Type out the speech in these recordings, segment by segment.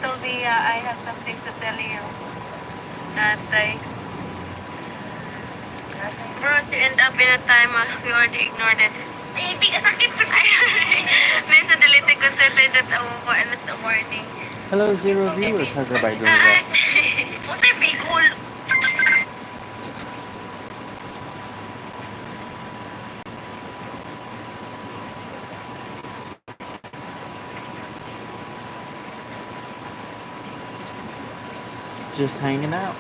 told me I have something to tell you. That Bruce, you end up in a time we already ignored it. Ay, hindi ka sakit sa minsan deleted ko settled that and it's a warning. Hello, zero viewers. How's everybody doing today? What's a big hole? Just hanging out.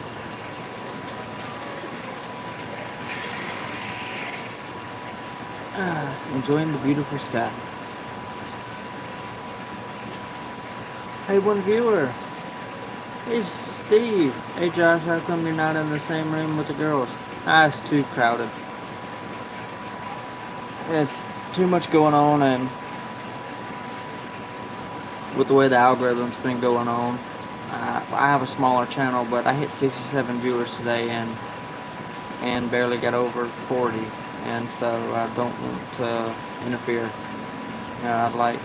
Enjoying the beautiful sky. Hey, one viewer. Hey, Steve. Hey, Josh, how come you're not in the same room with the girls? It's too crowded. It's too much going on, and with the way the algorithm's been going on, I have a smaller channel, but I hit 67 viewers today and barely got over 40, and so I don't want to interfere. I'd like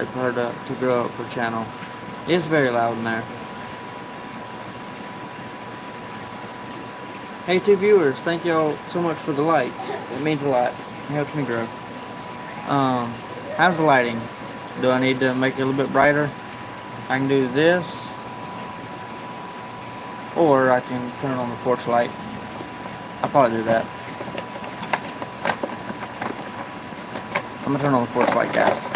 for her to grow up her channel. It's very loud in there. Hey, 2 viewers, thank y'all so much for the like. It means a lot. It helps me grow. How's the lighting? Do I need to make it a little bit brighter? I can do this, or I can turn on the porch light. I'll probably do that. I'm gonna turn on the porch light, guys.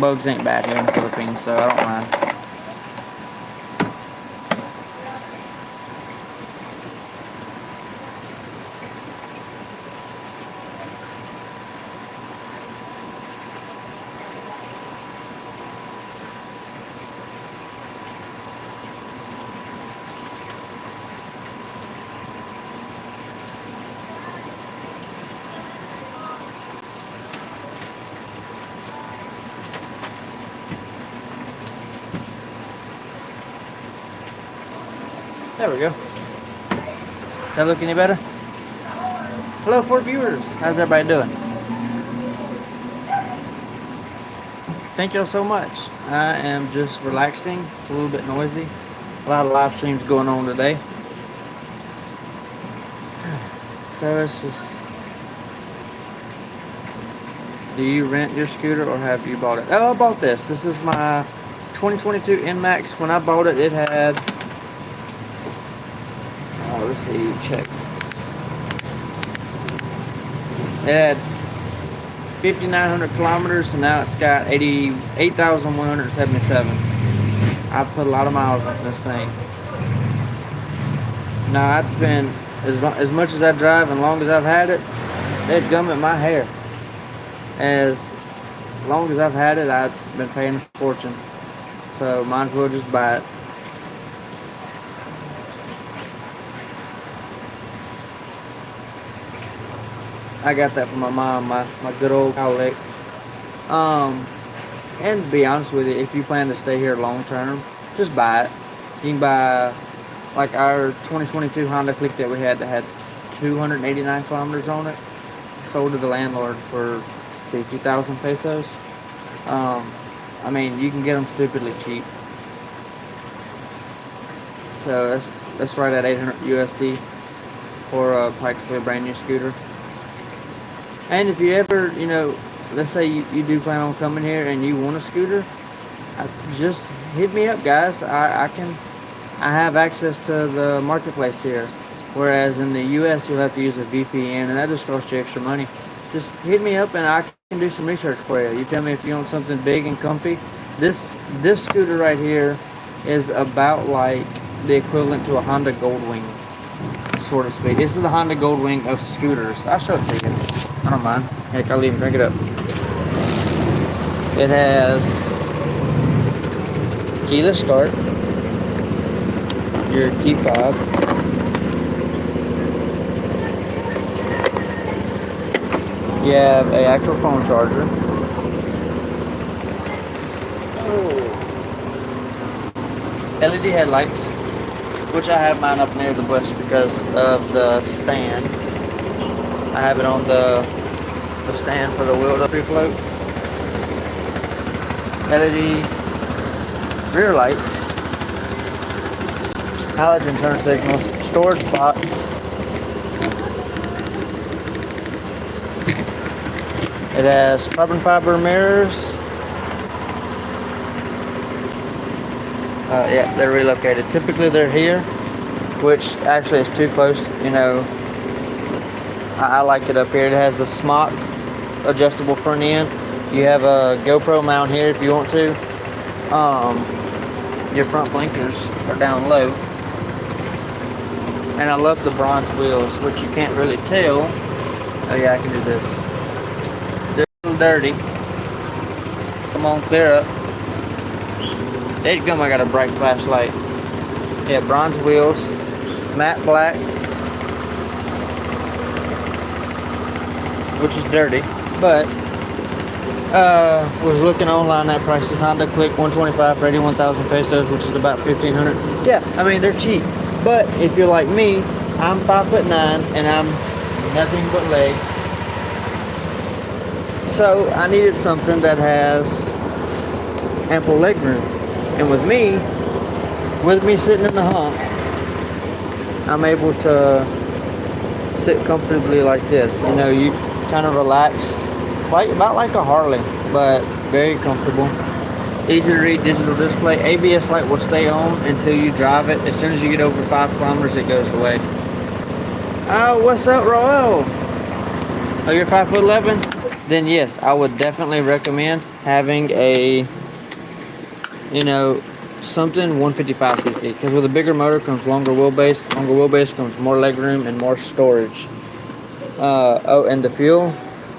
Bugs ain't bad here in the Philippines, so I don't mind. There we go. That look any better? Hello, 4 viewers. How's everybody doing? Thank y'all so much. I am just relaxing. It's a little bit noisy. A lot of live streams going on today. So it's just... Do you rent your scooter or have you bought it? Oh, I bought this. This is my 2022 NMAX. When I bought it, it had... let's see, check. It had 5,900 kilometers, and now it's got 88,177. I put a lot of miles on this thing. Now I'd spend as much as I drive and long as I've had it, they'd gum at my hair. As long as I've had it, I've been paying a fortune. So might as well just buy it. I got that from my mom, my good old Cowlick. And to be honest with you, if you plan to stay here long term, just buy it. You can buy, like our 2022 Honda Click that we had that had 289 kilometers on it. Sold to the landlord for 50,000 pesos. I mean, you can get them stupidly cheap. So that's right at 800 USD for practically a brand new scooter. And if you ever, let's say you do plan on coming here and you want a scooter, just hit me up, guys. I have access to the marketplace here. Whereas in the US, you'll have to use a VPN, and that just costs you extra money. Just hit me up and I can do some research for you. You tell me if you want something big and comfy. This scooter right here is about like the equivalent to a Honda Goldwing, so to speak. This is the Honda Goldwing of scooters. I'll show it to you. I don't mind. Heck, I'll even crank it up. It has keyless start, your key fob, you have an actual phone charger, LED headlights, which I have mine up near the bush because of the stand. I have it on the stand for the wheel to free float. LED rear lights, halogen turn signals, storage box. It has carbon fiber mirrors. Yeah, they're relocated. Typically they're here, which actually is too close. You know, I like it up here. It has the smock adjustable front end. You have a GoPro mount here if you want to. Your front blinkers are down low. And I love the bronze wheels, which you can't really tell. Oh yeah, I can do this. They're a little dirty. Come on, clear up. There you go, I got a bright flashlight. Yeah, bronze wheels, matte black, which is dirty, but was looking online at prices. Honda Click 125 for 81,000 pesos, which is about 1,500. Yeah, I mean they're cheap, but if you're like me, I'm 5'9" and I'm nothing but legs, so I needed something that has ample leg room. And with me sitting in the hump, I'm able to sit comfortably like this. You know, you kind of relaxed, about like a Harley, but very comfortable. Easy to read digital display. ABS light will stay on until you drive it. As soon as you get over 5 kilometers, it goes away. Oh, what's up, Roel? Oh, you're 5'11"? Then yes, I would definitely recommend having a, you know, something 155cc, because with a bigger motor comes longer wheelbase. Longer wheelbase comes more leg room and more storage. Oh, and the fuel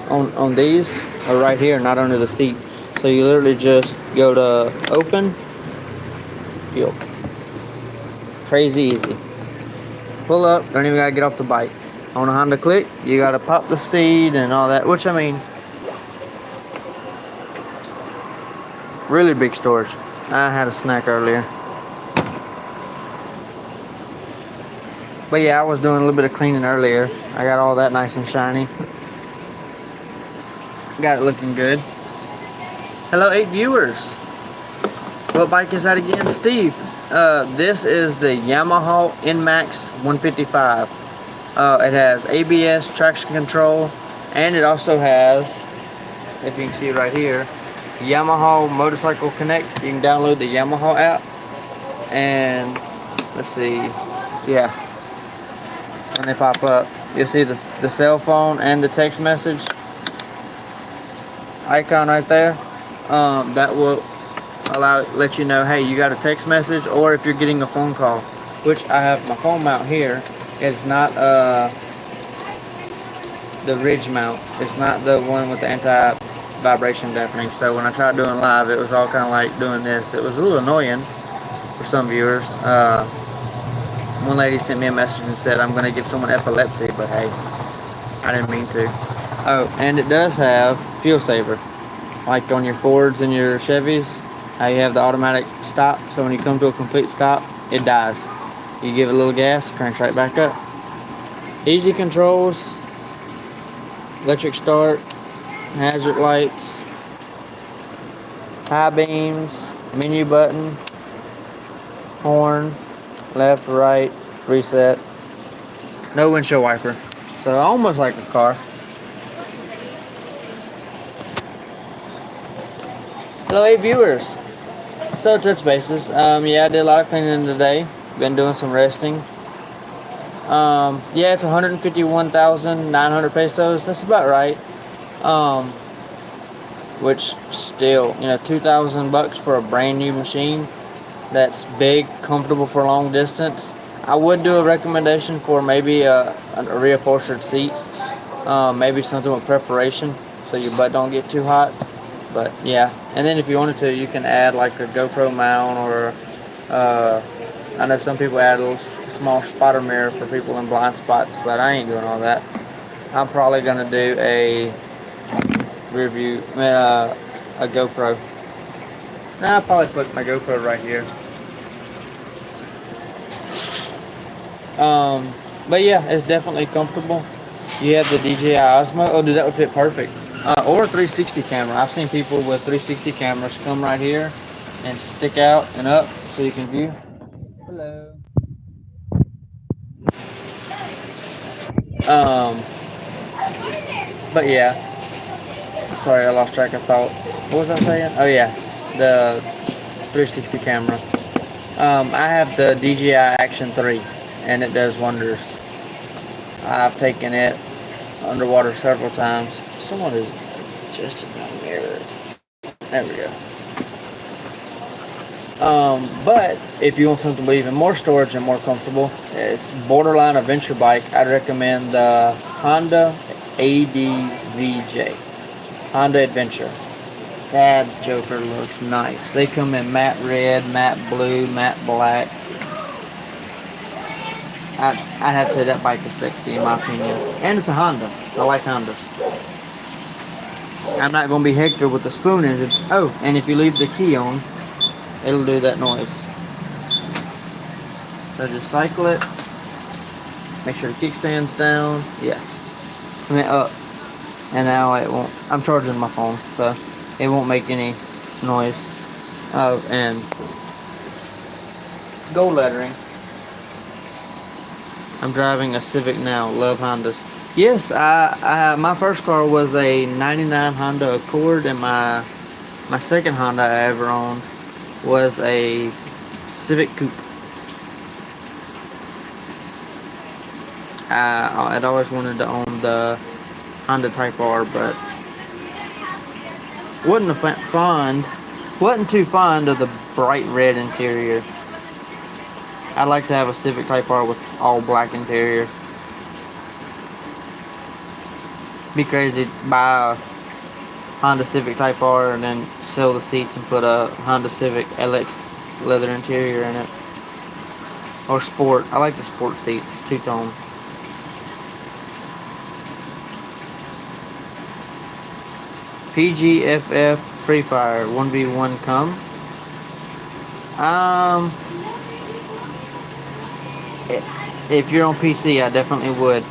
on these are right here, not under the seat. So you literally just go to open, fuel. Crazy easy. Pull up, don't even gotta get off the bike. On a Honda Click, you gotta pop the seat and all that, which I mean, really big storage. I had a snack earlier. But yeah, I was doing a little bit of cleaning earlier. I got all that nice and shiny. Got it looking good. Hello, 8 viewers. What bike is that again? Steve. This is the Yamaha NMAX 155. It has ABS, traction control, and it also has, if you can see right here, Yamaha Motorcycle Connect. You can download the Yamaha app, and let's see, yeah, when they pop up, you'll see the cell phone and the text message icon right there. That will let you know, hey, you got a text message, or if you're getting a phone call, which I have my phone mount here. It's not the ridge mount. It's not the one with the anti-vibration dampening. So when I tried doing live, it was all kind of like doing this. It was a little annoying for some viewers. One lady sent me a message and said, I'm going to give someone epilepsy, but hey, I didn't mean to. Oh, and it does have fuel saver. Like on your Fords and your Chevys, how you have the automatic stop. So when you come to a complete stop, it dies. You give it a little gas, it cranks right back up. Easy controls, electric start, hazard lights, high beams, menu button, horn, left, right, reset. No windshield wiper. So almost like a car. Hello, 8 viewers. So touch bases. Yeah, I did a lot of cleaning today. Been doing some resting. Yeah, it's 151,900 pesos. That's about right. Which still, you know, 2,000 bucks for a brand new machine. That's big, comfortable for long distance. I would do a recommendation for maybe a reupholstered seat. Maybe something with perforation so your butt don't get too hot. But yeah, and then if you wanted to, you can add like a GoPro mount, or I know some people add a little small spotter mirror for people in blind spots, but I ain't doing all that. I'm probably gonna do a review, a GoPro. Nah, I'll probably put my GoPro right here. But yeah, it's definitely comfortable. You have the DJI Osmo. Oh, dude, that would fit perfect. Or a 360 camera. I've seen people with 360 cameras come right here and stick out and up so you can view. Hello. Um, but yeah, sorry, I lost track of thought. What was I saying? Oh yeah, the 360 camera. I have the DJI Action 3, and it does wonders. I've taken it underwater several times. Someone is just in my mirror. There we go. But if you want something with even more storage and more comfortable, it's borderline adventure bike. I'd recommend the Honda ADVJ. Honda Adventure. Dad's Joker looks nice. They come in matte red, matte blue, matte black. I'd have to say that bike is sexy in my opinion. And it's a Honda. I like Hondas. I'm not going to be Hector with the spoon engine. Oh, and if you leave the key on, it'll do that noise. So just cycle it. Make sure the kickstand's down. Yeah. I mean up. And now it won't. I'm charging my phone, so it won't make any noise. Oh, and gold lettering. I'm driving a Civic now. Love Hondas. Yes, I my first car was a '99 Honda Accord, and my second Honda I ever owned was a Civic Coupe. I'd always wanted to own the Honda Type R, but wasn't too fond of the bright red interior. I'd like to have a Civic Type R with all black interior. Be crazy to buy a Honda Civic Type R and then sell the seats and put a Honda Civic LX leather interior in it. Or sport. I like the sport seats, two-tone. PGFF Free Fire 1v1 come. If you're on PC, I definitely would.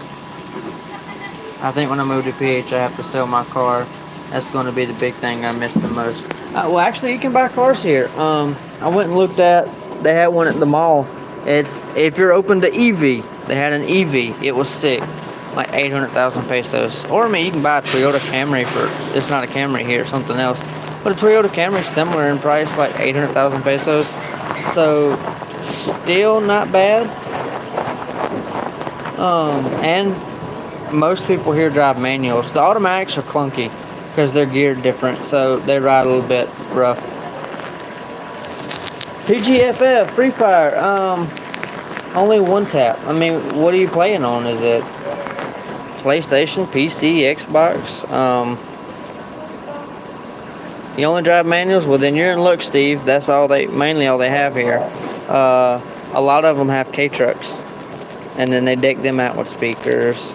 I think when I move to PH, I have to sell my car. That's going to be the big thing I miss the most. Well, actually, you can buy cars here. I went and looked at. They had one at the mall. It's if you're open to EV. They had an EV. It was sick, like 800,000 pesos. Or I mean, you can buy a Toyota Camry for. It's not a Camry here, something else. But a Toyota Camry is similar in price, like 800,000 pesos. So still not bad. And most people here drive manuals. The automatics are clunky because they're geared different, so they ride a little bit rough. PGFF Free Fire, only one tap. I mean, what are you playing on? Is it PlayStation, PC, Xbox? You only drive manuals? Well, then you're in luck, Steve. That's mainly all they have here. A lot of them have K-Trucks, and then they deck them out with speakers,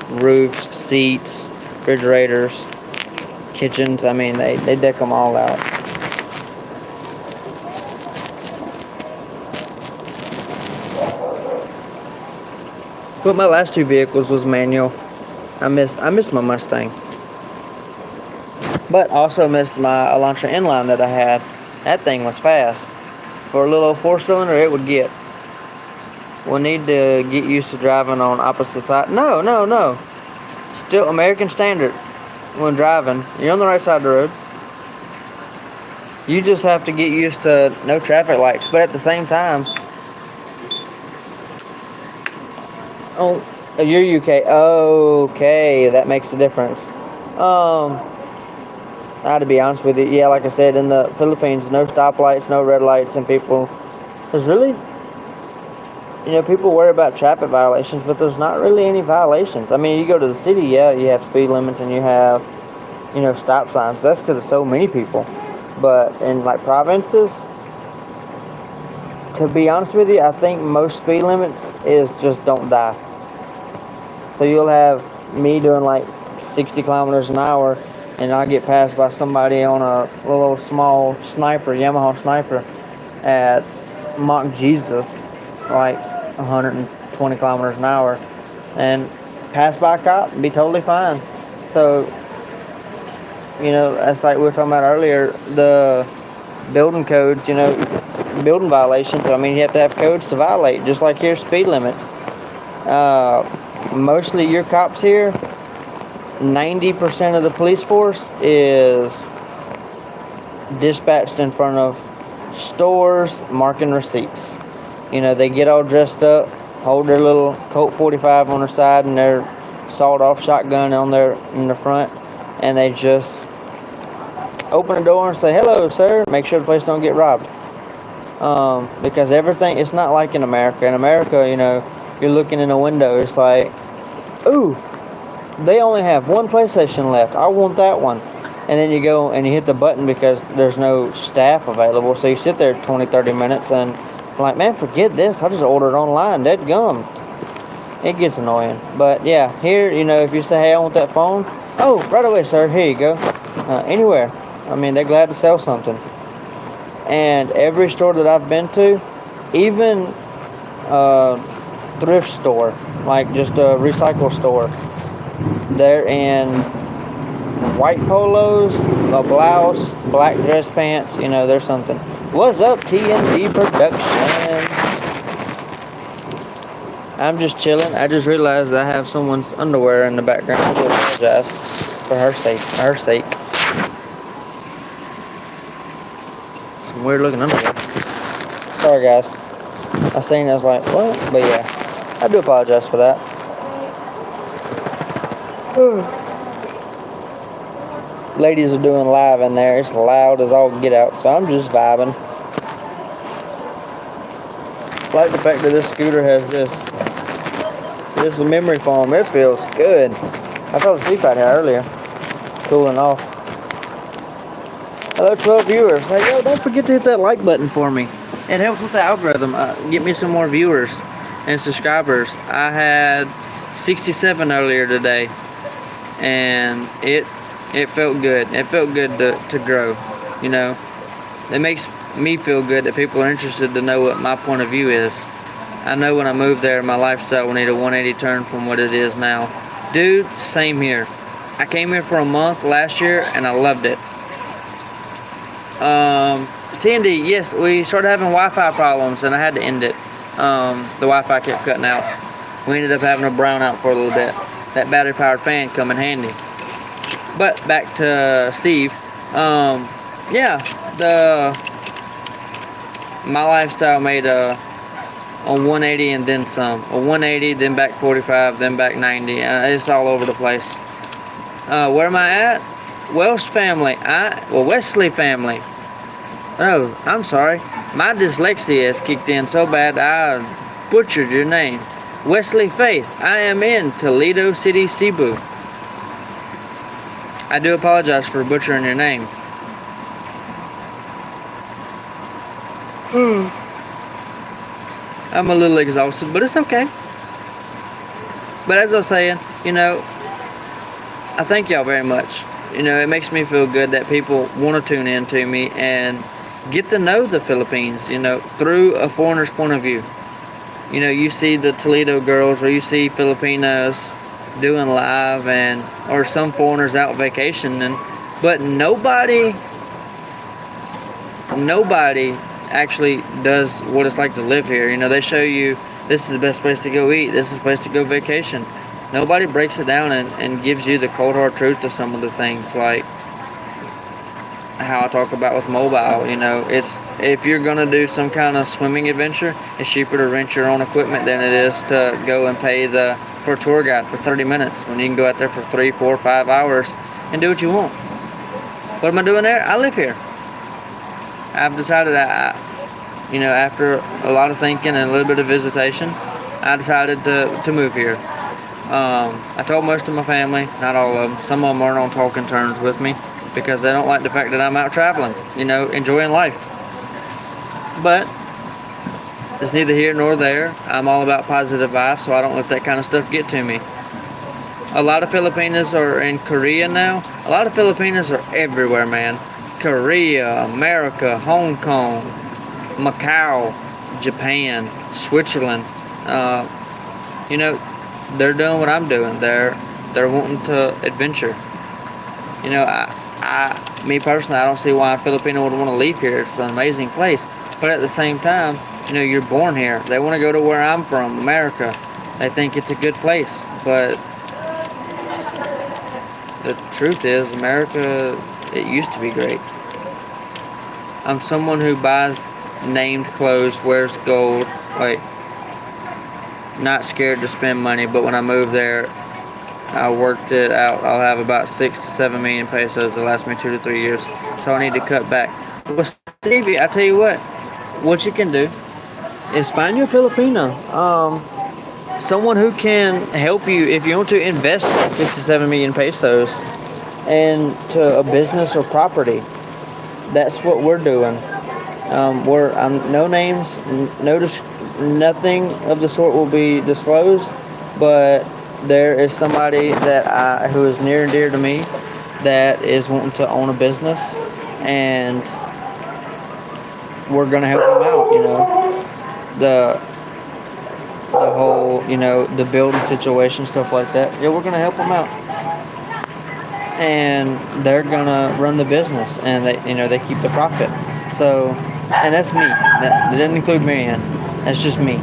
roofs, seats, refrigerators, kitchens. I mean, they deck them all out. But my last two vehicles was manual. I miss my Mustang. But also missed my Elantra Inline that I had. That thing was fast. For a little 4-cylinder, it would get. We'll need to get used to driving on opposite side. No. Still American standard when driving. You're on the right side of the road. You just have to get used to no traffic lights. But at the same time, oh, you're UK. Okay, that makes a difference. I had to be honest with you. Yeah, like I said, in the Philippines, no stoplights, no red lights, and people. There's really, people worry about traffic violations, but there's not really any violations. I mean, you go to the city, yeah, you have speed limits and you have, stop signs. That's because of so many people. But in like provinces, to be honest with you, I think most speed limits is just don't die. So you'll have me doing like 60 kilometers an hour, and I'll get passed by somebody on a little small sniper, Yamaha sniper, at Mach Jesus, like 120 kilometers an hour, and pass by a cop and be totally fine. So, that's like we were talking about earlier, the building codes, building violations. I mean, you have to have codes to violate, just like here, speed limits. Mostly your cops here, 90% of the police force is dispatched in front of stores marking receipts. They get all dressed up, hold their little Colt 45 on their side and their sawed-off shotgun in the front, and they just open the door and say, "Hello, sir." Make sure the place don't get robbed. Because everything, it's not like in America. In America, you're looking in a window, it's like, "Ooh, they only have one PlayStation left. I want that one." And then you go and you hit the button because there's no staff available. So you sit there 20, 30 minutes and like, man, forget this. I just ordered online. Dead gum. It gets annoying. But yeah, here, if you say, "Hey, I want that phone." "Oh, right away, sir. Here you go." Anywhere. I mean, they're glad to sell something. And every store that I've been to, even a thrift store, like just a recycle store, they're in white polos, a blouse, black dress pants, there's something. What's up, TND Productions? I'm just chilling. I just realized I have someone's underwear in the background. I do apologize for her sake. Some weird looking underwear. Sorry guys. I seen it, I was like, what? But yeah, I do apologize for that. Ladies are doing live in there. It's loud as all get out, so I'm just vibing. I like the fact that this scooter has this memory foam. It feels good. I fell asleep out here earlier, cooling off. Hello, 12 viewers. Hey, yo, don't forget to hit that like button for me. It helps with the algorithm. Get me some more viewers and subscribers. I had 67 earlier today, and it felt good. It felt good to grow. It makes me feel good that people are interested to know what my point of view is. I know when I moved there, my lifestyle will need a 180 turn from what it is now. Dude, same here. I came here for a month last year and I loved it. TND, yes, we started having Wi-Fi problems and I had to end it. The Wi-Fi kept cutting out. We ended up having a brownout for a little bit. That battery powered fan come in handy. But back to Steve. Yeah, my lifestyle made a 180 and then some. A 180, then back 45, then back 90. It's all over the place. Where am I at? Welsh family. Wesley family. Oh, I'm sorry. My dyslexia has kicked in so bad I butchered your name. Wesley Faith. I am in Toledo City, Cebu. I do apologize for butchering your name. I'm a little exhausted, but it's okay. But as I was saying, I thank y'all very much. It makes me feel good that people want to tune in to me and get to know the Philippines, through a foreigner's point of view. You see the Toledo girls or you see Filipinos doing live or some foreigners out vacationing, but nobody actually does what it's like to live here. They show you this is the best place to go eat, this is the place to go vacation. Nobody breaks it down and gives you the cold hard truth of some of the things, like how I talk about with mobile. It's, if you're gonna do some kind of swimming adventure, it's cheaper to rent your own equipment than it is to go and pay for a tour guide for 30 minutes when you can go out there for 3, 4, 5 hours and do what you want. What am I doing there? I live here. I've decided that after a lot of thinking and a little bit of visitation, I decided to move here. I told most of my family, not all of them. Some of them aren't on talking terms with me because they don't like the fact that I'm out traveling, enjoying life. But it's neither here nor there. I'm all about positive vibes, so I don't let that kind of stuff get to me. A lot of Filipinos are in Korea now. A lot of Filipinos are everywhere, man. Korea, America, Hong Kong, Macau, Japan, Switzerland. They're doing what I'm doing. They're wanting to adventure. me personally, I don't see why a Filipino would want to leave here. It's an amazing place. But at the same time, you know, you're born here. They want to go to where I'm from, America. They think it's a good place. But the truth is, America, it used to be great. I'm someone who buys named clothes, wears gold, like, not scared to spend money, but when I move there, I worked it out. I'll have about 6 to 7 million pesos to last me 2 to 3 years. So I need to cut back. Well, Stevie, I tell you what you can do is find you a Filipino. Someone who can help you if you want to invest 6 to 7 million pesos into a business or property. That's what we're doing. No names, nothing of the sort will be disclosed, but there is somebody who is near and dear to me that is wanting to own a business, and we're gonna help him out. You know, the whole, you know, the building situation, stuff like that. Yeah, we're gonna help him out, and they're gonna run the business, and they keep the profit. So, and that's me. That doesn't include Marianne. That's just me.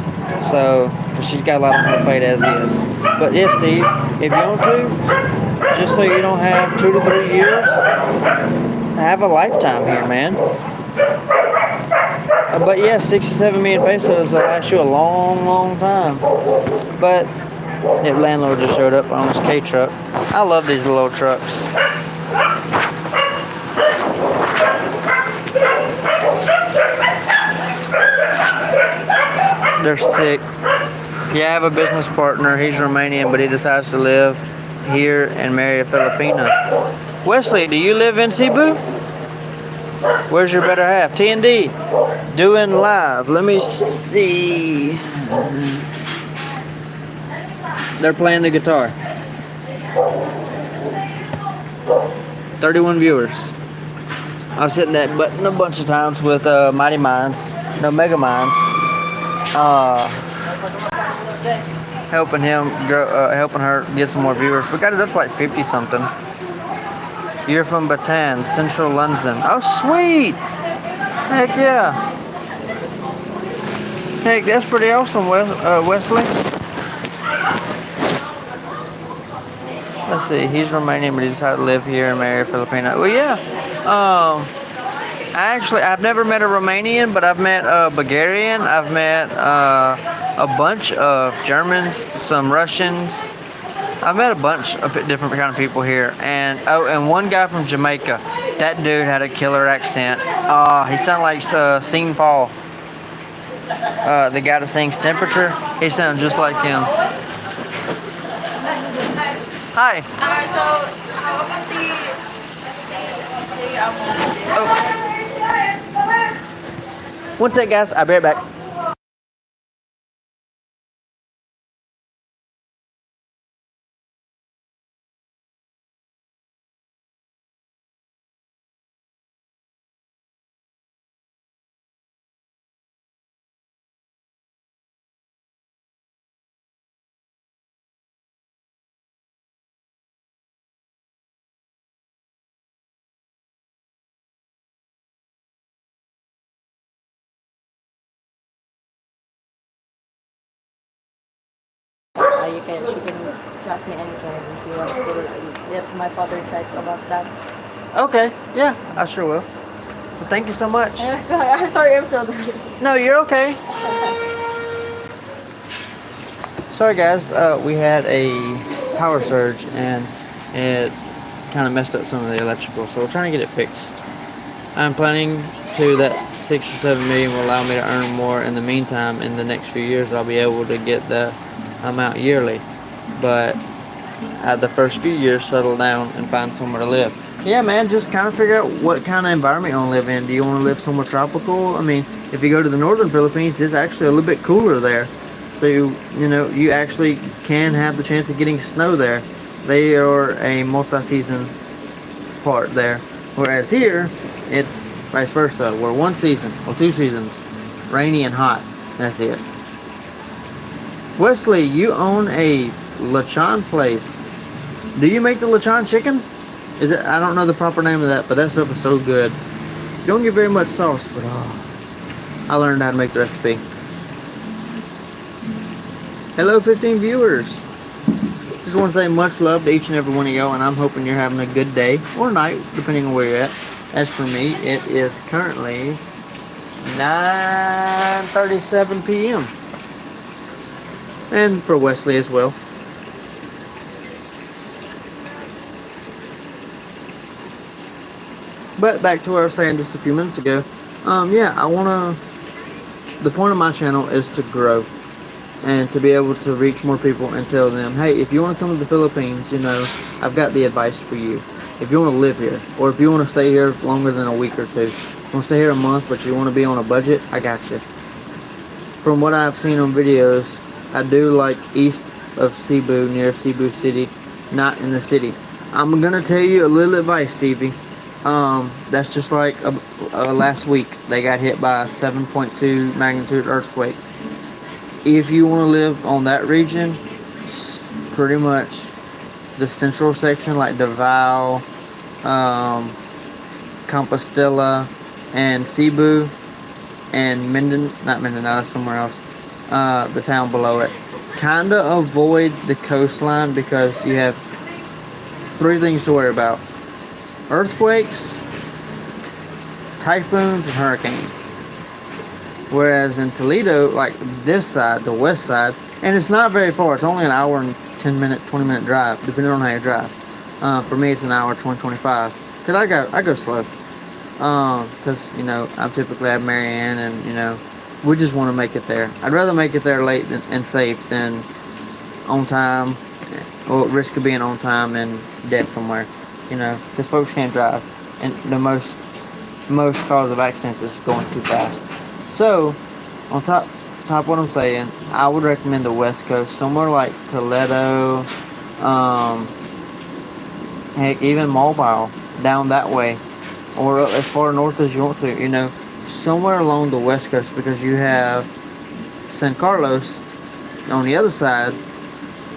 So, 'cause she's got a lot on her plate as is. But yeah, Steve, if you want to, just so you don't have 2 to 3 years, have a lifetime here, man. But yeah, 6 to 7 million pesos will last you a long, long time. But the landlord just showed up on his K truck. I love these little trucks. They're sick. Yeah, I have a business partner. He's Romanian, but he decides to live here and marry a Filipina. Wesley, do you live in Cebu? Where's your better half? T&D. Doing live. Let me see. They're playing the guitar. 31 viewers. I've hit that button a bunch of times with Mighty Minds. No, Mega Minds. Helping her get some more viewers. We got it up to like 50 something. You're from Bataan, Central London. Oh, sweet! Heck yeah! Heck, that's pretty awesome, Wesley. Let's see. He's Romanian, but he decided to live here and marry a Filipino. Well, yeah. I've never met a Romanian, but I've met a Bulgarian. I've met a bunch of Germans, some Russians. I've met a bunch of different kind of people here, and one guy from Jamaica. That dude had a killer accent. He sounded like Sean Paul, the guy that sings Temperature. He sounds just like him. Hi. So, how about the One sec, guys. I'll be right back. She can chat me anytime if you want to get my father type about that. Okay. Yeah, I sure will. Well, thank you so much. I'm sorry, I'm so No, you're okay. Sorry, guys. We had a power surge, and it kind of messed up some of the electrical, so we're trying to get it fixed. I'm planning that 6 to 7 million will allow me to earn more. In the meantime, in the next few years, I'll be able to get the amount yearly, but the first few years, settle down and find somewhere to live. Yeah, man, just kind of figure out what kind of environment you want to live in. Do you want to live somewhere tropical? I mean, if you go to the northern Philippines, it's actually a little bit cooler there, so you actually can have the chance of getting snow there. They are a multi-season part there, whereas here it's vice versa. We're 1 season or 2 seasons, rainy and hot. That's it. Wesley, you own a lechon place. Do you make the lechon chicken? Is it? I don't know the proper name of that, but that stuff is so good. You don't get very much sauce, but I learned how to make the recipe. Hello, 15 viewers. Just want to say much love to each and every one of y'all, and I'm hoping you're having a good day or night, depending on where you're at. As for me, it is currently 9:37 p.m. and for Wesley as well. But back to what I was saying just a few minutes ago. Yeah, the point of my channel is to grow and to be able to reach more people and tell them, hey, if you want to come to the Philippines, you know, I've got the advice for you. If you want to live here, or if you want to stay here longer than a week or two, you want to stay here a month, but you want to be on a budget, I got you. From what I've seen on videos, I do like east of Cebu, near Cebu City, not in the city. I'm going to tell you a little advice, Stevie. That's just like last week, they got hit by a 7.2 magnitude earthquake. If you want to live on that region, pretty much the central section, like Davao, Compostela, and Cebu, and not Mindanao, somewhere else, the town below it. Kinda avoid the coastline because you have 3 things to worry about: earthquakes, typhoons, and hurricanes. Whereas in Toledo, like this side, the west side, and it's not very far, it's only an hour and 10-minute, 20-minute drive, depending on how you drive. For me, it's an hour, 20-25, because I go slow. Because, you know, I typically have Marianne, and, you know, we just want to make it there. I'd rather make it there late and safe than on time, or risk of being on time and dead somewhere, you know, because folks can't drive. And the most cause of accidents is going too fast. So, on top of what I'm saying, I would recommend the West Coast, somewhere like Toledo, heck, even Mobile, down that way, or up as far north as you want to, you know, somewhere along the West Coast, because you have San Carlos on the other side,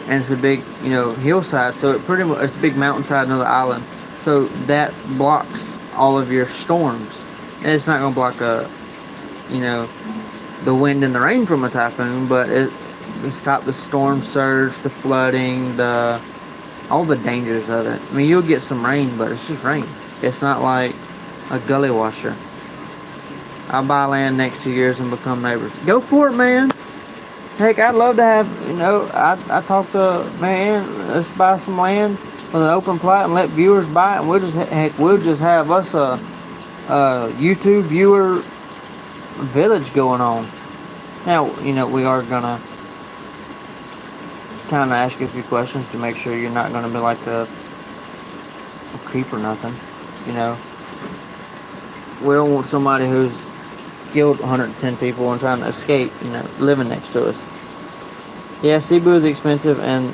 and it's a big, you know, hillside, so it's a big mountainside, another island, so that blocks all of your storms, and it's not going to block you know, the wind and the rain from a typhoon, but it stops the storm surge, the flooding, all the dangers of it. I mean, you'll get some rain, but it's just rain. It's not like a gully washer. I'll buy land next to yours and become neighbors. Go for it, man. Heck, I'd love to have, you know, I talked to man, let's buy some land with an open plat and let viewers buy it, and we'll just have us a YouTube viewer village going on. Now, you know, we are gonna kind of ask you a few questions to make sure you're not gonna be like a creep or nothing, you know. We don't want somebody who's killed 110 people and trying to escape, you know, living next to us. Yeah, Cebu is expensive, and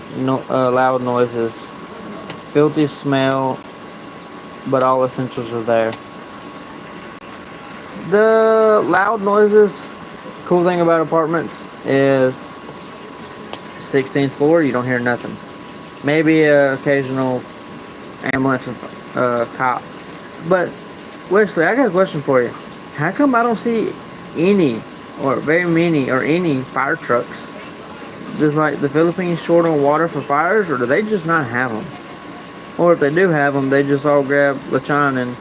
loud noises, filthy smell, but all essentials are there. The loud noises, cool thing about apartments is 16th floor, you don't hear nothing. Maybe an occasional ambulance cop. But Wesley, I got a question for you. How come I don't see any, or very many, or any fire trucks? Does like the Philippines short on water for fires, or do they just not have them? Or if they do have them, they just all grab lechon and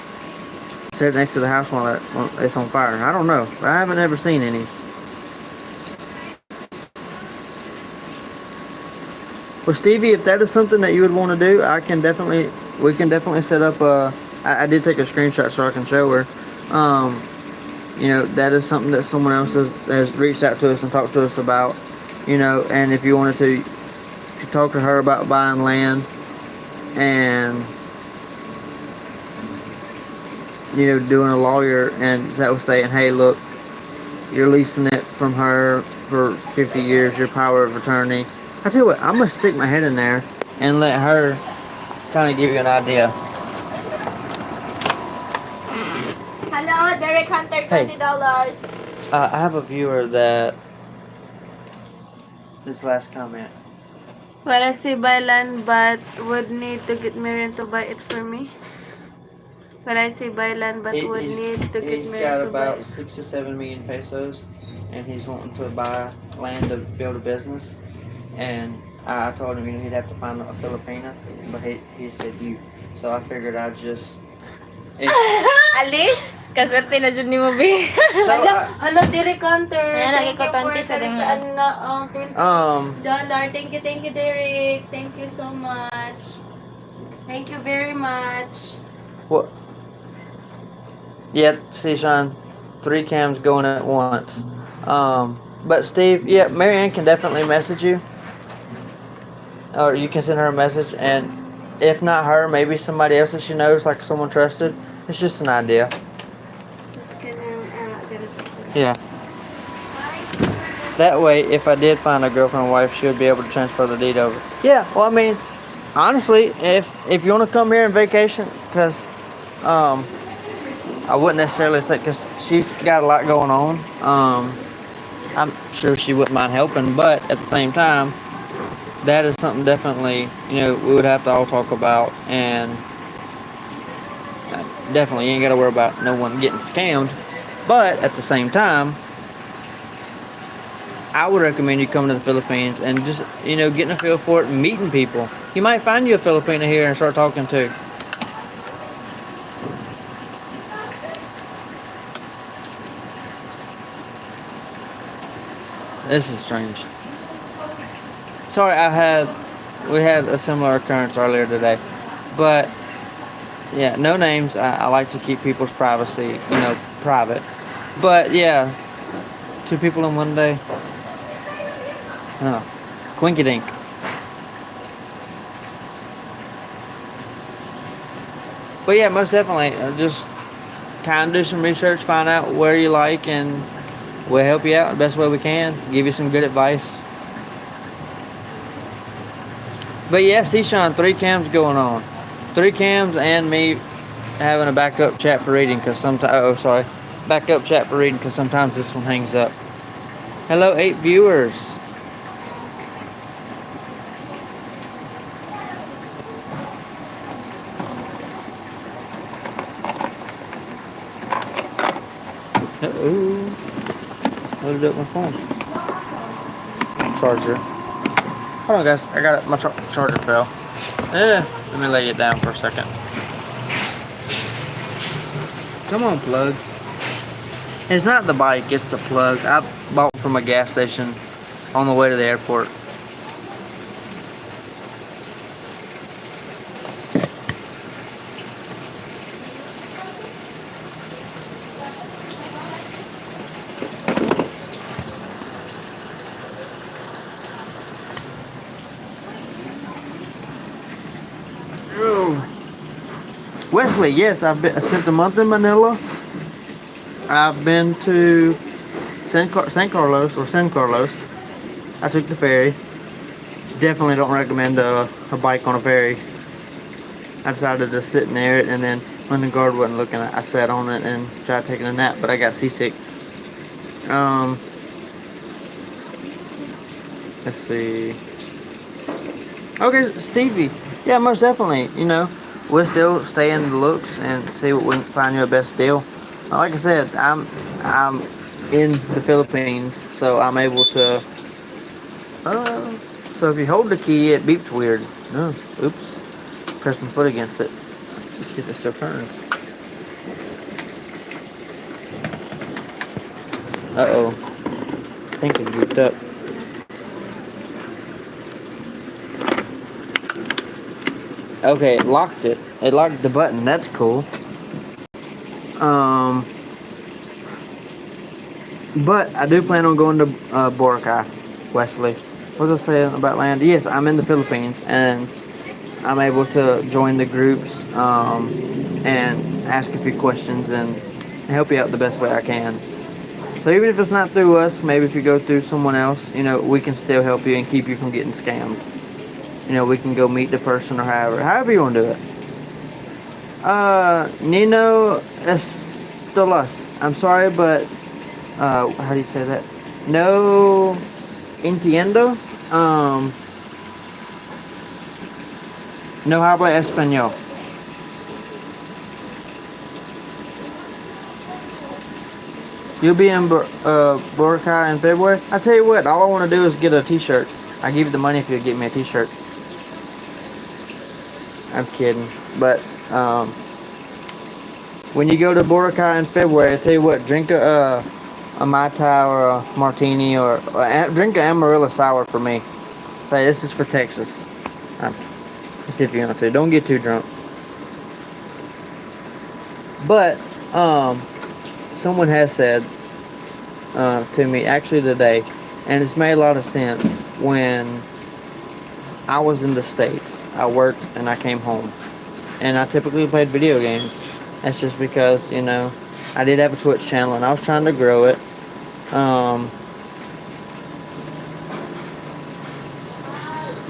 sit next to the house while it's on fire? I don't know, but I haven't ever seen any. Well, Stevie, if that is something that you would want to do, we can definitely set up I did take a screenshot so I can show her. You know, that is something that someone else has reached out to us and talked to us about, you know, and if you wanted to talk to her about buying land and, you know, doing a lawyer, and that was saying, hey, look, you're leasing it from her for 50 years, your power of attorney. I tell you what, I'm going to stick my head in there and let her kind of give you an idea. Hello, Derek Hunter, $20. I have a viewer that, this last comment, Para si Bailan but would need to get married to buy it for me. Para si Bailan but would need to get He's married got to buy about it. 6 to 7 million pesos, and he's wanting to buy land to build a business. And I told him, he'd have to find a Filipina, but he said you. So I figured I'd just. If, Alis? Kaswerte na dyan ni mo, be. so I, Hala, Derek Hunter. Ayan, Thank you for nakikotante sa $20 demo. $20. Thank you, Derek. Thank you so much. Thank you very much. what? Yeah, see, Sean, 3 cams going at once. But Steve, yeah, Marianne can definitely message you, or you can send her a message, and if not her, maybe somebody else that she knows, like someone trusted. It's just an idea. Just gonna Yeah. That way, if I did find a girlfriend or wife, she would be able to transfer the deed over. Yeah. Well, I mean, honestly, if you want to come here on vacation, because I wouldn't necessarily say, because she's got a lot going on. I'm sure she wouldn't mind helping, but at the same time, that is something definitely, we would have to all talk about, and definitely you ain't got to worry about no one getting scammed. But at the same time, I would recommend you come to the Philippines and just, getting a feel for it and meeting people. You might find you a Filipina here and start talking to. This is strange. Sorry, we had a similar occurrence earlier today. But, yeah, no names. I like to keep people's privacy, private. But, yeah, 2 people in one day. Oh, quinky dink. But yeah, most definitely, just kind of do some research, find out where you like, and we'll help you out the best way we can, give you some good advice. But yeah, see, Sean, 3 cams going on. 3 cams and me having a backup chat for reading, because sometimes, backup chat for reading, because sometimes this one hangs up. Hello, 8 viewers. Uh-oh. Loaded up my phone. Charger. Hold on, guys. I got it. My charger fell. Let me lay it down for a second. Come on, plug. It's not the bike, it's the plug. I bought from a gas station on the way to the airport. Wesley, yes, I spent a month in Manila. I've been to San Carlos. I took the ferry. Definitely don't recommend a bike on a ferry. I decided to sit in there, and then when the guard wasn't looking, I sat on it and tried taking a nap, but I got seasick. Let's see. Okay, Stevie. Yeah, most definitely. We'll still stay in the looks and see what we can find you a best deal. Like I said, I'm in the Philippines, so I'm able to. So if you hold the key, it beeps weird. Oh, oops. Press my foot against it. Let's see if it still turns. Uh-oh. I think it goofed up. Okay, it locked it. It locked the button. That's cool. But I do plan on going to Boracay, Wesley. What was I saying about land? Yes, I'm in the Philippines, and I'm able to join the groups and ask a few questions and help you out the best way I can. So even if it's not through us, maybe if you go through someone else, we can still help you and keep you from getting scammed. We can go meet the person or however you want to do it. Nino Estolas. I'm sorry, but how do you say that? No entiendo. No habla español. You'll be in Boracay in February? I tell you what, all I want to do is get a t-shirt. I give you the money if you get me a t-shirt. I'm kidding. But, when you go to Boracay in February, I tell you what, drink a Mai Tai or a martini or drink an Amarillo sour for me. Say, this is for Texas. Let's see if you want to. Don't get too drunk. But, someone has said to me actually today, and it's made a lot of sense. When I was in the States, I worked and I came home, and I typically played video games. That's just because, you know, I did have a Twitch channel and I was trying to grow it.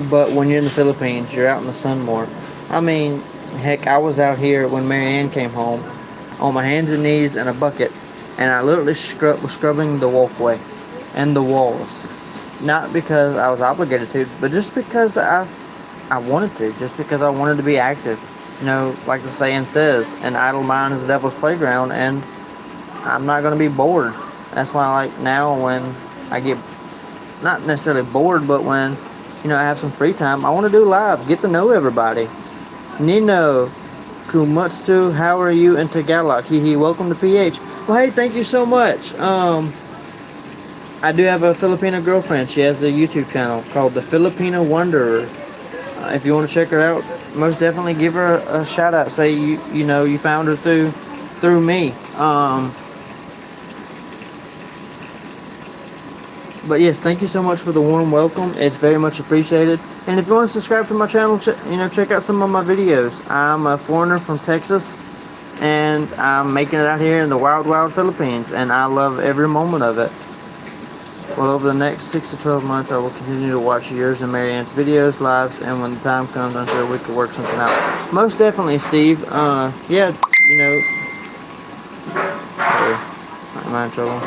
But when you're in the Philippines, you're out in the sun more. I mean, heck, I was out here when Marianne came home on my hands and knees in a bucket, and I literally was scrubbing the walkway and the walls. Not because I was obligated to, but just because I wanted to, just because I wanted to be active. You know, like the saying says, an idle mind is the devil's playground, and I'm not going to be bored. That's why, like, now when I get, not necessarily bored, but when, you know, I have some free time, I want to do live, get to know everybody. Nino Kumutsu, how are you in Tagalog? Hehe, welcome to PH. Well, hey, thank you so much. I do have a Filipino girlfriend. She has a YouTube channel called The Filipino Wanderer. If you want to check her out, most definitely give her a shout out. Say you know you found her through me. But yes, thank you so much for the warm welcome. It's very much appreciated. And if you want to subscribe to my channel, you know, check out some of my videos. I'm a foreigner from Texas, and I'm making it out here in the wild, wild Philippines, and I love every moment of it. Well, over the next 6 to 12 months, I will continue to watch yours and Marianne's videos, lives, and when the time comes, I'm sure we could work something out. Most definitely, Steve. Yeah, you know. Am I in trouble?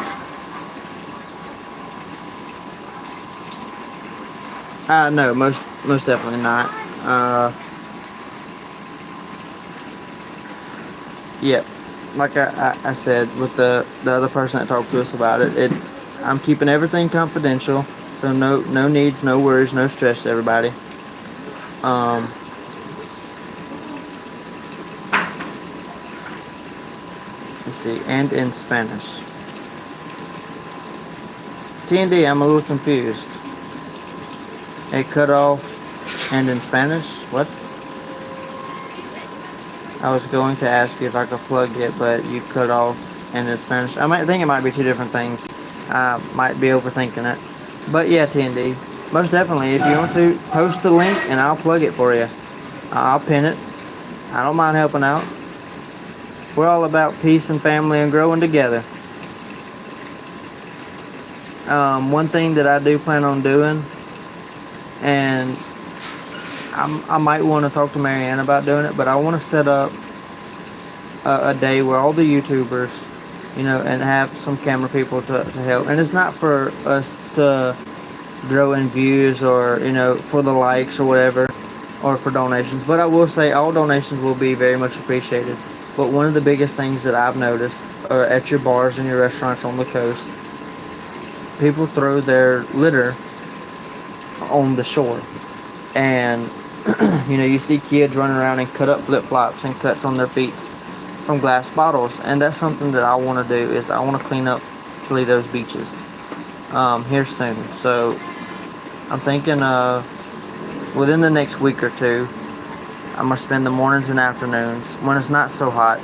No, most definitely not. Yeah, like I said with the other person that talked to us about it, I'm keeping everything confidential, so no needs, no worries, no stress to everybody. Let's see, and in Spanish. TND, I'm a little confused. A cut off and in Spanish? What? I was going to ask you if I could plug it, but you cut off and in Spanish. I think it might be two different things. I might be overthinking it. But yeah, TND. Most definitely, if you want to, post the link and I'll plug it for you. I'll pin it. I don't mind helping out. We're all about peace and family and growing together. One thing that I do plan on doing, and I might want to talk to Marianne about doing it, but I want to set up a day where all the YouTubers, you know, and have some camera people to help. And it's not for us to grow in views or, you know, for the likes or whatever, or for donations. But I will say all donations will be very much appreciated. But one of the biggest things that I've noticed at your bars and your restaurants on the coast, people throw their litter on the shore. And, you know, you see kids running around and cut up flip-flops and cuts on their feet from glass bottles, and that's something that I want to do. Is I want to clean up Toledo's beaches here soon. So I'm thinking within the next week or two, I'm gonna spend the mornings and afternoons when it's not so hot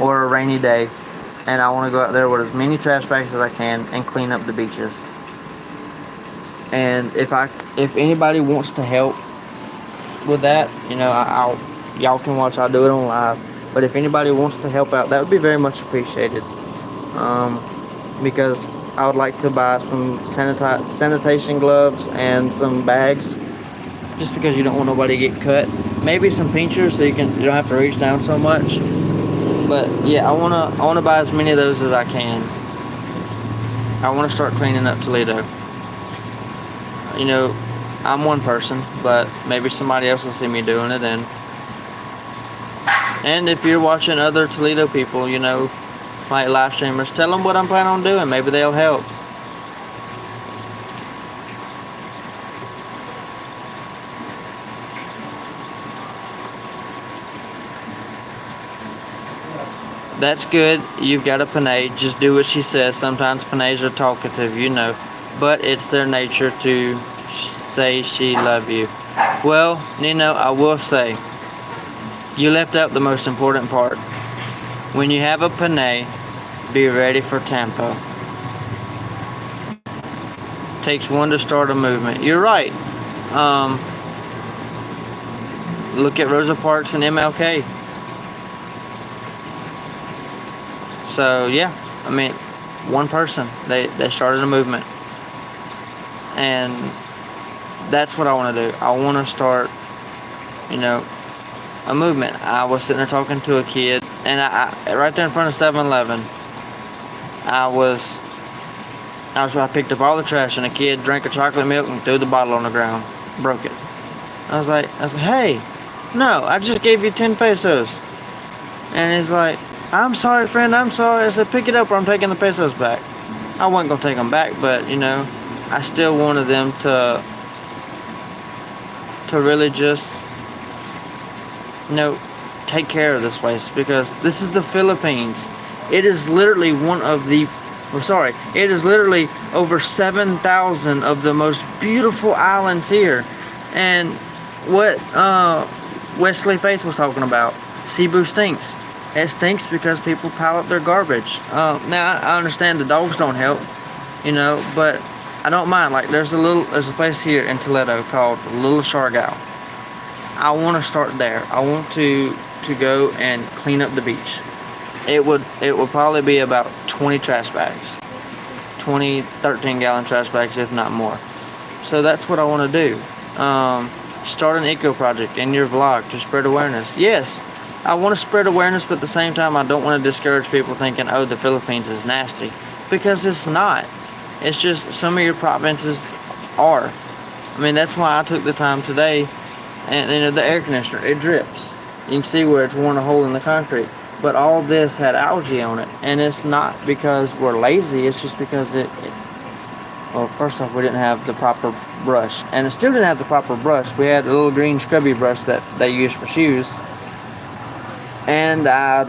or a rainy day, and I want to go out there with as many trash bags as I can and clean up the beaches. And if anybody wants to help with that, you know, y'all can watch. I'll do it on live. But if anybody wants to help out, that would be very much appreciated. Because I would like to buy some sanitation gloves and some bags, just because you don't want nobody to get cut. Maybe some pinchers so you don't have to reach down so much. But yeah, I wanna buy as many of those as I can. I want to start cleaning up Toledo. You know, I'm one person, but maybe somebody else will see me doing it, and And if you're watching other Toledo people, you know, like live streamers, tell them what I'm planning on doing. Maybe they'll help. That's good. You've got a Panay. Just do what she says. Sometimes Panays are talkative, you know, but it's their nature to say she love you. Well, Nino, I will say, you left out the most important part. When you have a Panay, be ready for tempo. Takes one to start a movement. You're right. Look at Rosa Parks and MLK. So yeah, I mean, one person, they started a movement. And that's what I want to do. I want to start, you know, a movement. I was sitting there talking to a kid, and I right there in front of 7-Eleven, I picked up all the trash, and a kid drank a chocolate milk and threw the bottle on the ground, broke it. I was like, hey, no, I just gave you 10 pesos. And he's like, I'm sorry, friend, I'm sorry. I said, pick it up or I'm taking the pesos back. I wasn't going to take them back, but, you know, I still wanted them to really just, you know, take care of this place, because this is the Philippines. It is literally it is literally over 7,000 of the most beautiful islands here. And what Wesley Faith was talking about, Cebu stinks. It stinks because people pile up their garbage. Now I understand the dogs don't help, you know, but I don't mind. Like there's a place here in Toledo called Little Siargao. I want to start there. I want to go and clean up the beach. It would probably be about 20 trash bags, 20 13-gallon trash bags, if not more. So that's what I want to do. Start an eco project in your vlog to spread awareness. Yes, I want to spread awareness, but at the same time, I don't want to discourage people thinking, oh, the Philippines is nasty, because it's not. It's just some of your provinces are. I mean, that's why I took the time today, and you know, the air conditioner, it drips. You can see where it's worn a hole in the concrete. But all this had algae on it, and it's not because we're lazy, it's just because well, first off, we didn't have the proper brush, and it still didn't have the proper brush. We had a little green scrubby brush that they use for shoes, and I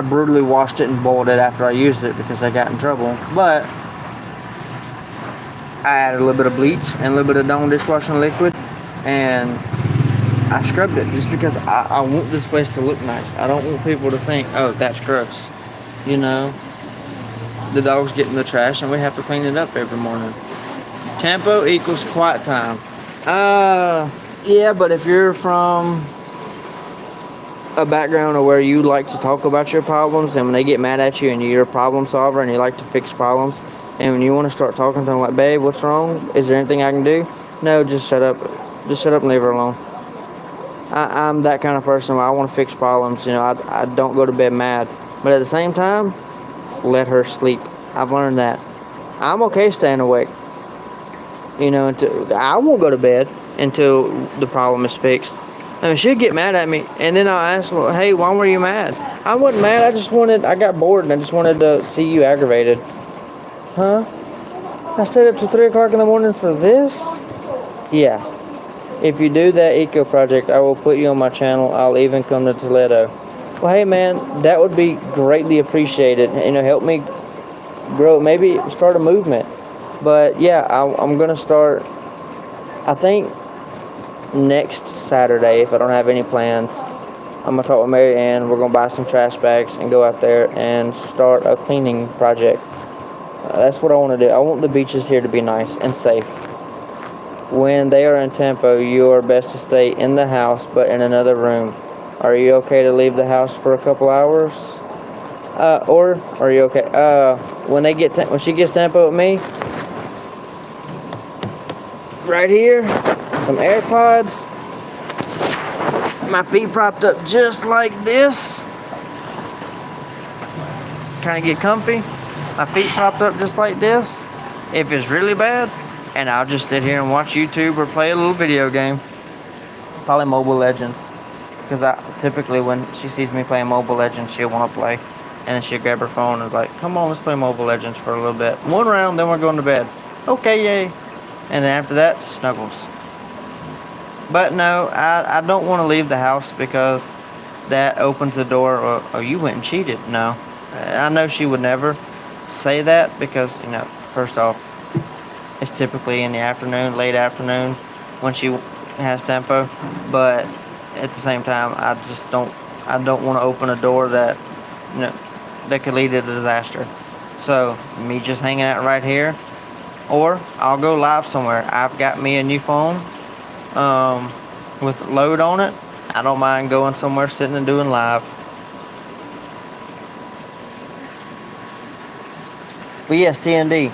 brutally washed it and boiled it after I used it because I got in trouble. But I added a little bit of bleach and a little bit of Dawn dishwashing liquid, and I scrubbed it just because I want this place to look nice. I don't want people to think, oh, that's gross. You know, the dogs get in the trash and we have to clean it up every morning. Tempo equals quiet time. Yeah, but if you're from a background of where you like to talk about your problems, and when they get mad at you and you're a problem solver and you like to fix problems, and when you want to start talking to them like, babe, what's wrong? Is there anything I can do? No, just shut up. Just shut up and leave her alone. I'm that kind of person where I want to fix problems. You know, I don't go to bed mad. But at the same time, let her sleep. I've learned that. I'm okay staying awake. You know, I won't go to bed until the problem is fixed. I mean, she'll get mad at me, and then I'll ask, well, hey, why were you mad? I wasn't mad. I got bored, and I just wanted to see you aggravated. Huh? I stayed up till 3 o'clock in the morning for this? Yeah. If you do that eco project, I will put you on my channel. I'll even come to Toledo. Well, hey, man, that would be greatly appreciated. You know, help me grow, maybe start a movement. But, yeah, I'm going to start, I think, next Saturday, if I don't have any plans. I'm going to talk with Mary Ann. We're going to buy some trash bags and go out there and start a cleaning project. That's what I want to do. I want the beaches here to be nice and safe. When they are in tempo, you are best to stay in the house, but in another room. Are you okay to leave the house for a couple hours? Or are you okay? When she gets tempo with me, right here, some AirPods, my feet propped up just like this. Kind of get comfy. My feet propped up just like this. If it's really bad, and I'll just sit here and watch YouTube or play a little video game. Probably Mobile Legends. Because I typically when she sees me playing Mobile Legends, she'll want to play, and then she'll grab her phone and be like, "Come on, let's play Mobile Legends for a little bit. One round, then we're going to bed." Okay, yay. And then after that, snuggles. But no, I don't want to leave the house because that opens the door. Oh, you went and cheated. No, I know she would never say that because first off, it's typically in the afternoon, late afternoon, when she has tempo. But at the same time, I just don't. I don't want to open a door that that could lead to disaster. So me just hanging out right here, or I'll go live somewhere. I've got me a new phone with load on it. I don't mind going somewhere, sitting and doing live. But yes, TND.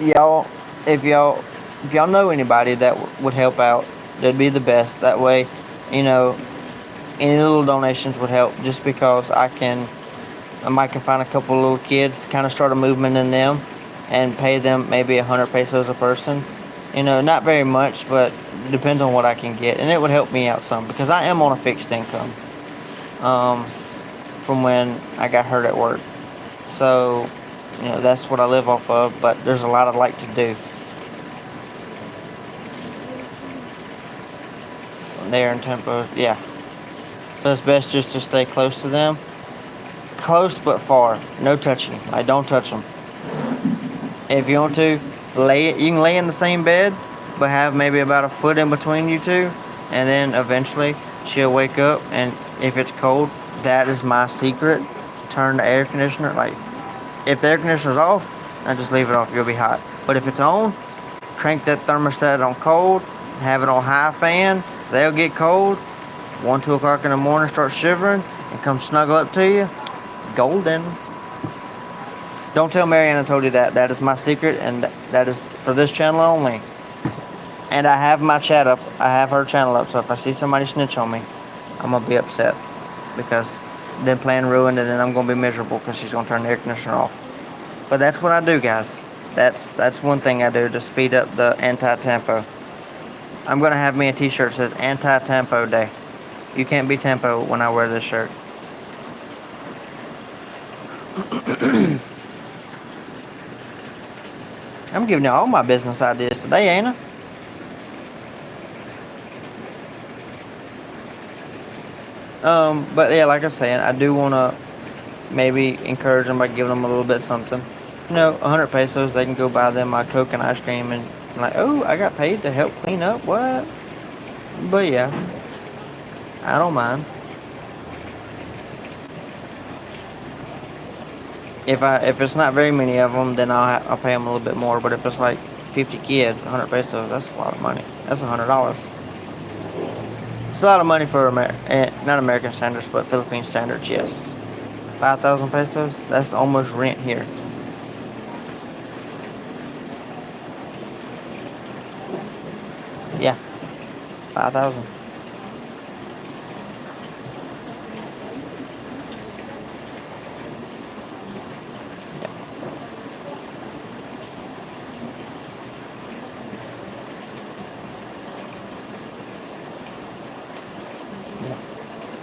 Y'all, if y'all know anybody that would help out, that'd be the best. That way, any little donations would help. Just because I might can find a couple of little kids, kind of start a movement in them, and pay them maybe 100 pesos a person. Not very much, but it depends on what I can get, and it would help me out some because I am on a fixed income from when I got hurt at work. So, that's what I live off of. But there's a lot I'd like to do. There in tempo, yeah. So it's best just to stay close to them. Close but far. No touching. Don't touch them. If you want to, you can lay in the same bed, but have maybe about a foot in between you two, and then eventually she'll wake up, and if it's cold, that is my secret. Turn the air conditioner. If the air conditioner's off, I just leave it off. You'll be hot. But if it's on, crank that thermostat on cold, have it on high fan. They'll get cold. 1, 2 o'clock in the morning, start shivering, and come snuggle up to you. Golden. Don't tell Marianne I told you that. That is my secret, and that is for this channel only. And I have my chat up. I have her channel up, so if I see somebody snitch on me, I'm going to be upset. Because then plan ruined, and then I'm going to be miserable because she's going to turn the air conditioner off. But that's what I do, guys. That's one thing I do to speed up the anti-tempo. I'm going to have me a t-shirt that says Anti-Tempo Day. You can't be tempo when I wear this shirt. I'm giving you all my business ideas today, ain't I? But yeah, like I was saying, I do want to maybe encourage them by giving them a little bit something. 100 pesos, they can go buy them my Coke and ice cream, and oh, I got paid to help clean up, what? But yeah, I don't mind. If it's not very many of them, then I'll pay them a little bit more. But if it's like 50 kids, 100 pesos, that's a lot of money. That's $100. It's a lot of money for not American standards, but Philippine standards, yes. 5,000 pesos, that's almost rent here. Yeah, 5,000.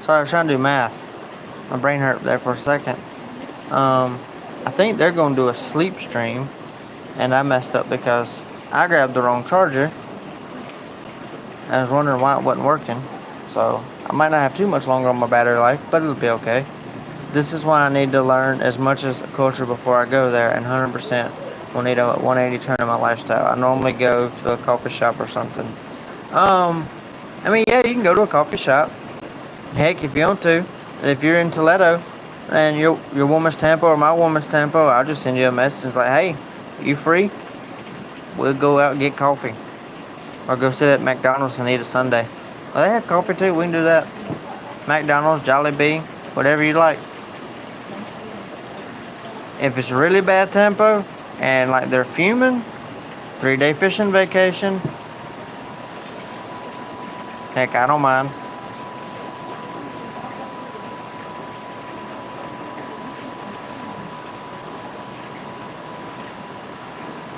Sorry, I was trying to do math. My brain hurt there for a second. I think they're going to do a sleep stream, and I messed up because I grabbed the wrong charger. I was wondering why it wasn't working. So I might not have too much longer on my battery life, but it'll be okay. This is why I need to learn as much as culture before I go there, and 100% will need a 180 turn in my lifestyle. I normally go to a coffee shop or something. I mean, yeah, you can go to a coffee shop. Heck, if you want to. If you're in Toledo and your woman's tempo or my woman's tempo, I'll just send you a message like, hey, you free? We'll go out and get coffee. Or go sit at McDonald's and eat a sundae. Well, they have coffee too. We can do that. McDonald's, Jollibee, whatever you like. If it's really bad tempo and like they're fuming, 3-day fishing vacation. Heck, I don't mind.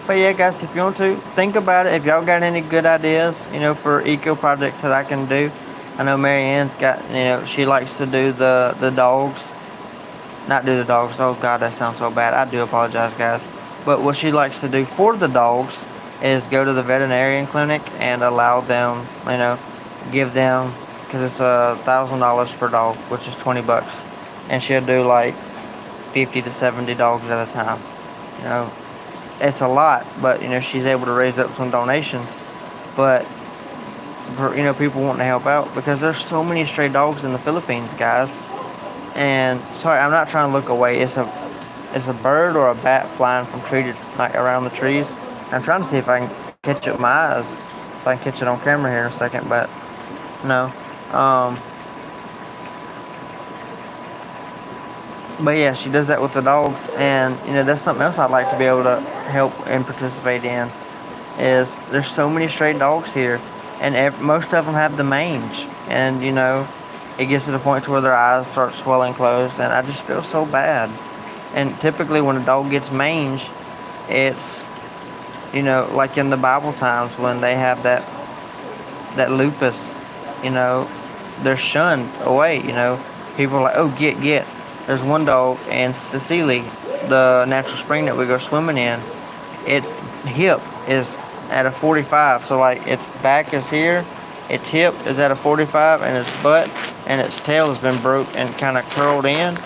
But yeah, guys, if you want to, think about it. If y'all got any good ideas, for eco projects that I can do, I know Marianne's got, she likes to do the dogs. Not do the dogs. Oh God, that sounds so bad. I do apologize, guys. But what she likes to do for the dogs is go to the veterinarian clinic and allow them, give them, because it's $1,000 per dog, which is $20, and she'll do like 50 to 70 dogs at a time. It's a lot, but she's able to raise up some donations. But for people wanting to help out, because there's so many stray dogs in the Philippines, guys. And sorry, I'm not trying to look away. It's a bird or a bat flying from tree to like around the trees. I'm trying to see if I can catch it with my eyes, if I can catch it on camera here in a second, but no. But yeah, she does that with the dogs, and that's something else I'd like to be able to help and participate in. Is there's so many stray dogs here, and most of them have the mange, and it gets to the point to where their eyes start swelling closed, and I just feel so bad. And typically when a dog gets mange, it's like in the Bible times when they have that lupus, they're shunned away. People are like, oh, get. There's one dog in Sicily, the natural spring that we go swimming in. Its hip is at a 45, so like its back is here, its hip is at a 45, and its butt and its tail has been broke and kind of curled in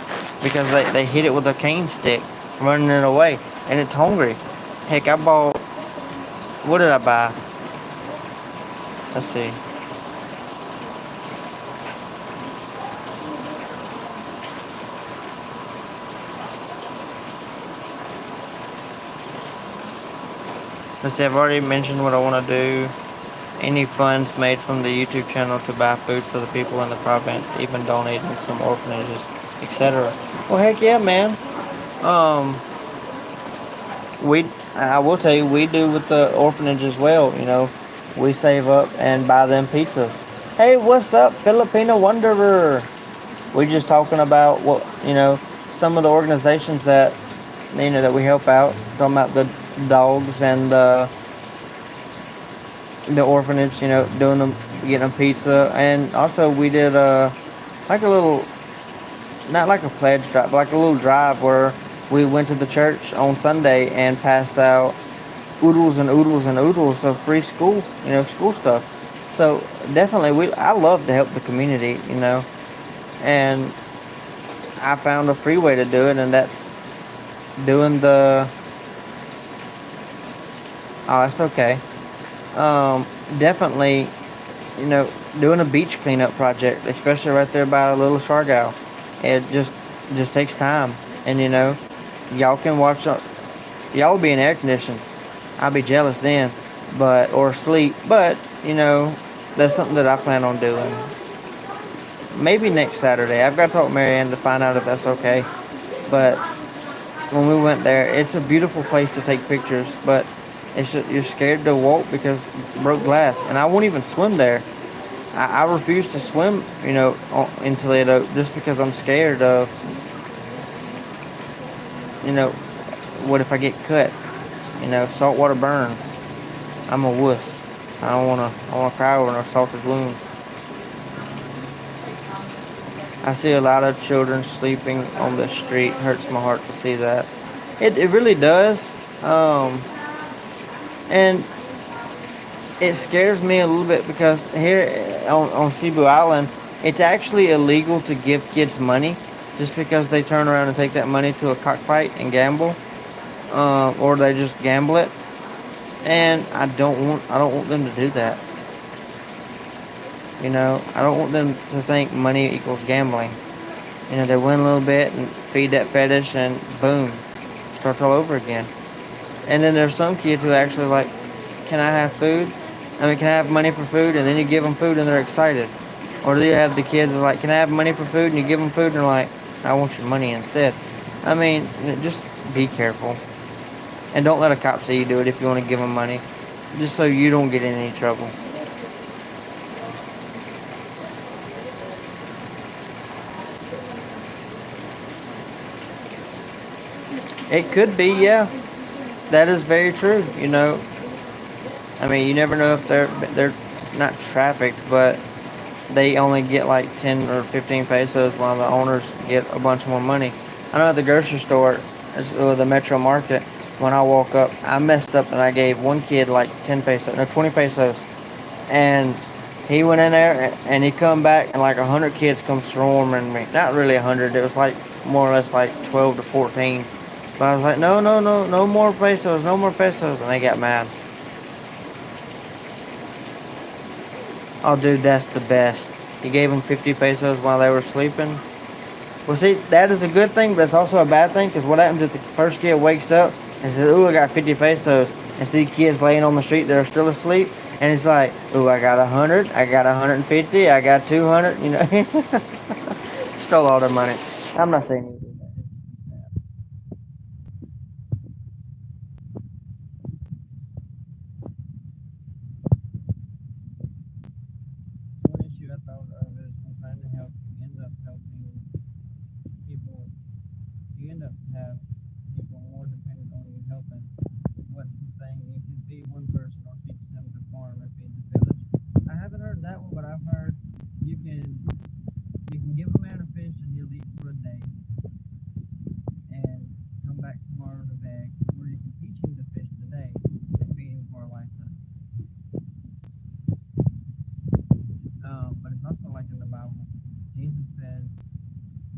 because they hit it with a cane stick, running it away, and it's hungry. Heck, I bought, what did I buy? Let's see. Let's see, I've already mentioned what I want to do. Any funds made from the YouTube channel to buy food for the people in the province, even donating some orphanages, etc. Well, heck yeah, man. I will tell you, we do with the orphanage as well. We save up and buy them pizzas. Hey, what's up, Filipino Wanderer? We're just talking about some of the organizations that that we help out. Talking about the dogs and the orphanage, doing them, getting them pizza, and also we did like a little, not like a pledge drive, but like a little drive where we went to the church on Sunday and passed out oodles and oodles and oodles of free school, school stuff. So definitely, I love to help the community, and I found a free way to do it, and that's doing the. Oh, that's okay. Definitely, doing a beach cleanup project, especially right there by Little Sargao. It just takes time, and y'all can watch. Y'all will be in air conditioning. I'll be jealous then, or sleep. But that's something that I plan on doing. Maybe next Saturday. I've got to talk to Marianne to find out if that's okay. But when we went there, it's a beautiful place to take pictures, but you're scared to walk because broke glass, and I won't even swim there. I refuse to swim, in Toledo just because I'm scared of, what if I get cut? Salt water burns. I'm a wuss. I wanna cry over no salted wound. I see a lot of children sleeping on the street. Hurts my heart to see that. It really does. And it scares me a little bit because here on Cebu Island, it's actually illegal to give kids money just because they turn around and take that money to a cockfight and gamble, or they just gamble it. And I don't want them to do that. I don't want them to think money equals gambling. They win a little bit and feed that fetish, and boom, starts all over again. And then there's some kids who actually like, can I have food? Can I have money for food? And then you give them food and they're excited. Or do you have the kids that are like, can I have money for food? And you give them food and they're like, I want your money instead. Just be careful. And don't let a cop see you do it if you want to give them money. Just so you don't get in any trouble. It could be, yeah. That is very true, You never know if they're not trafficked, but they only get like 10 or 15 pesos while the owners get a bunch more money. I know at the grocery store, the Metro Market, when I walk up, I messed up and I gave one kid like 10 pesos, no, 20 pesos. And he went in there and he come back and like 100 kids come swarming me. Not really 100, it was like more or less like 12 to 14. But I was like, no, no, no, no more pesos, no more pesos. And they got mad. Oh, dude, that's the best. He gave them 50 pesos while they were sleeping. Well, see, that is a good thing, but it's also a bad thing, because what happens if the first kid wakes up and says, ooh, I got 50 pesos, and see kids laying on the street that are still asleep, and it's like, ooh, I got 100, I got 150, I got 200, you know. Stole all their money. I'm not saying you did that. One issue I thought of is when trying to help, you end up helping people, you end up have people more dependent on you helping. What's the saying? You can feed one person or teach them to farm or feed the village. I haven't heard that one, but I've heard you can give a man a fish and he'll eat for a day and come back tomorrow in a bag, or you can teach him to fish today and feed him for a lifetime. But it's also like in the Bible, Jesus fed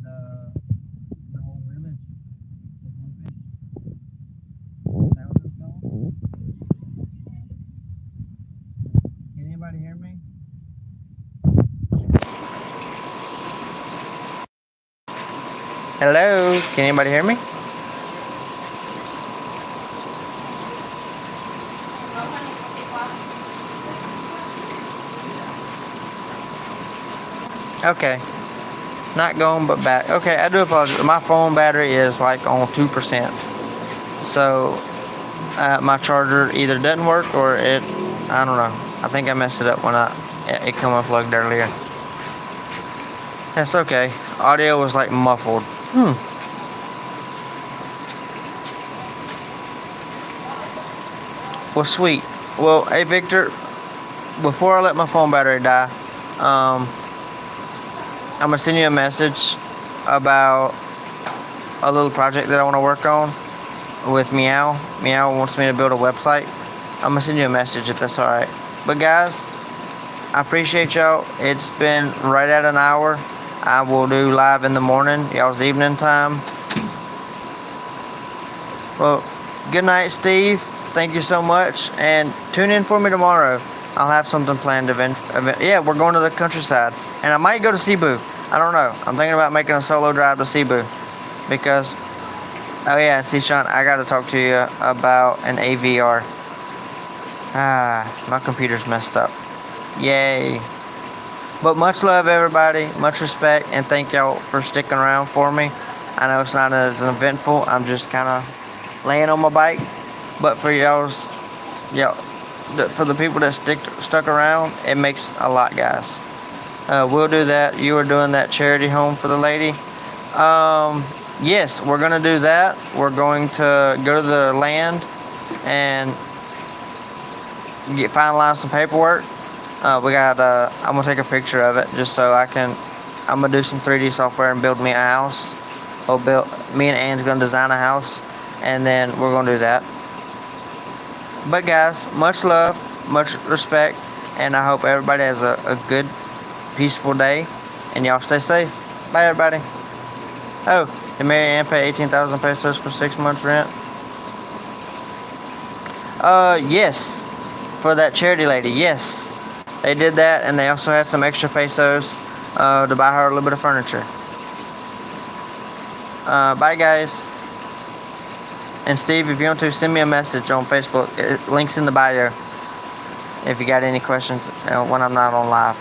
the whole village with one fish. Is that what it's called? Can anybody hear me? Hello? Can anybody hear me? Okay. Not going, but back. Okay, I do apologize. My phone battery is like on 2%. So, my charger either doesn't work or I don't know. I think I messed it up when it come unplugged earlier. That's okay. Audio was like muffled. Well, sweet. Well, hey, Victor, before I let my phone battery die, I'm going to send you a message about a little project that I want to work on with Meow. Meow wants me to build a website. I'm going to send you a message if that's alright. But guys, I appreciate y'all. It's been right at an hour. I will do live in the morning, y'all's evening time. Well, good night, Steve. Thank you so much. And tune in for me tomorrow. I'll have something planned yeah, we're going to the countryside. And I might go to Cebu. I don't know. I'm thinking about making a solo drive to Cebu. Because, oh yeah, see, Sean, I got to talk to you about an AVR. My computer's messed up. Yay. But much love, everybody. Much respect. And thank y'all for sticking around for me. I know it's not as eventful. I'm just kind of laying on my bike. But for for the people that stuck around, it makes a lot, guys. We'll do that. You are doing that charity home for the lady. Yes, we're gonna do that. We're going to go to the land and finalize some paperwork. I'm gonna take a picture of it just so I'm gonna do some 3D software and build me a house. Me and Ann's gonna design a house, and then we're gonna do that. But guys, much love, much respect, and I hope everybody has a good, peaceful day, and y'all stay safe. Bye, everybody. Oh, did Mary Ann pay 18,000 pesos for 6 months rent? Yes, for that charity lady, yes. They did that, and they also had some extra pesos to buy her a little bit of furniture. Bye, guys. And Steve, if you want to, send me a message on Facebook. Links in the bio if you got any questions when I'm not on live.